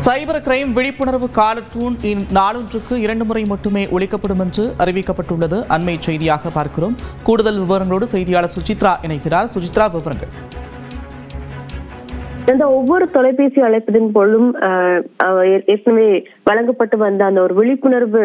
Cyber crime விழிப்புணர்வு காலத்தூண் நாளொன்றுக்கு 2 முறை மட்டுமே ஒலிக்கப்படும் என்று அறிவிக்கப்பட்டுள்ளது. அண்மை செய்தியாக பார்க்கிறோம். கூடுதல் விவரங்களோடு செய்தியாளர் சுசித்ரா இணைகிறார். சுசித்ரா, விவரங்கள். இந்த ஒவ்வொரு தொலைபேசி அழைப்பதின் போலும் ஏற்கனவே வழங்கப்பட்டு வந்த அந்த ஒரு விழிப்புணர்வு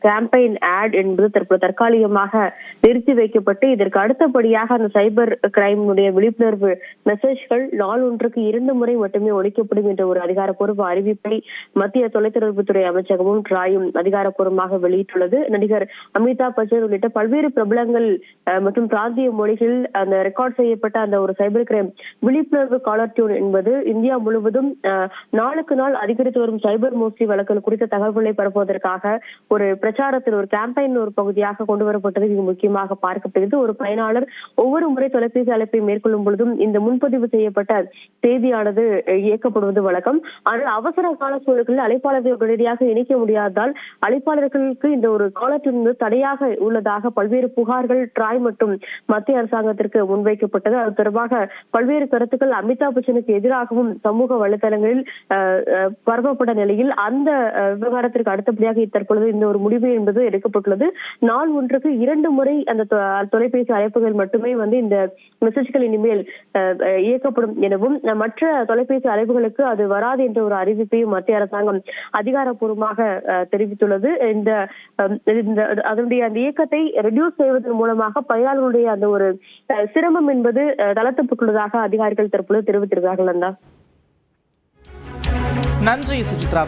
கேம்பெயின் ஆட் என்பது தற்போது தற்காலிகமாக நிறுத்தி வைக்கப்பட்டு இதற்கு அடுத்தபடியாக அந்த சைபர் கிரைமுடைய விழிப்புணர்வு மெசேஜ்கள் நாள் ஒன்றுக்கு 2 முறை மட்டுமே ஒலிக்கப்படும் என்ற ஒரு அதிகாரப்பூர்வ அறிவிப்பை மத்திய தொலைத்தொடர்புத்துறை அமைச்சகமும் ட்ராயும் அதிகாரப்பூர்வமாக வெளியிட்டுள்ளது. நடிகர் அமிதாப் பச்சன் உள்ளிட்ட பல்வேறு பிரபலங்கள் மற்றும் பிராந்திய மொழிகளில் அந்த ரெக்கார்ட் செய்யப்பட்ட அந்த ஒரு சைபர் கிரைம் விழிப்புணர்வு காலர் டியூன் என்பது இந்தியா முழுவதும் நாளுக்கு நாள் அதிகரித்து வரும் சைபர் மோசடி வழக்குகள் குறித்த தகவல்களை பரப்புவதற்காக ஒரு பிரச்சாரத்தில் ஒரு கேம்பெயின் ஒரு பகுதியாக கொண்டு வரப்பட்டது மிக முக்கியமாக பார்க்கப்படுகிறது. ஒரு பயனாளர் ஒவ்வொரு முறை தொலைபேசி அழைப்பை மேற்கொள்ளும் பொழுதும் இந்த முன்பதிவு செய்யப்பட்ட செய்தியானது இயக்கப்படுவது வழக்கம். ஆனால் அவசர கால சூழல்களில் அழைப்பாளர்கள் உடனடியாக இணைக்க முடியாததால் அழைப்பாளர்களுக்கு இந்த ஒரு காலத்திலிருந்து தடையாக உள்ளதாக பல்வேறு புகார்கள் ட்ராய் மற்றும் மத்திய அரசாங்கத்திற்கு முன்வைக்கப்பட்டது. அது தொடர்பாக பல்வேறு கருத்துக்கள் அமிதாப் பச்சனுக்கு எதிராகவும் சமூக வலைதளங்களில் பரப்பப்பட்ட நிலையில் அந்த விவகாரத்திற்கு அடுத்தபடியாக தற்பொழுது இந்த ஒரு முடிவு என்பது எடுக்கப்பட்டுள்ளது. நாள் ஒன்றுக்கு 2 முறை அந்த தொலைபேசி அழைப்புகள் மட்டுமே இந்த மெசேஜ்கள் இனிமேல் இயக்கப்படும் எனவும் மற்ற தொலைபேசி அழைப்புகளுக்கு அது வராது என்ற ஒரு அறிவிப்பையும் மத்திய அரசாங்கம் அதிகாரப்பூர்வமாக தெரிவித்துள்ளது. அதனுடைய அந்த இயக்கத்தை ரெடியூஸ் செய்வதன் மூலமாக பயனாளர்களுடைய அந்த ஒரு சிரமம் என்பது தளர்த்தப்பட்டுள்ளதாக அதிகாரிகள் தற்பொழுது தெரிவித்திருக்கிறார்கள். நன்றி சுசித்ரா.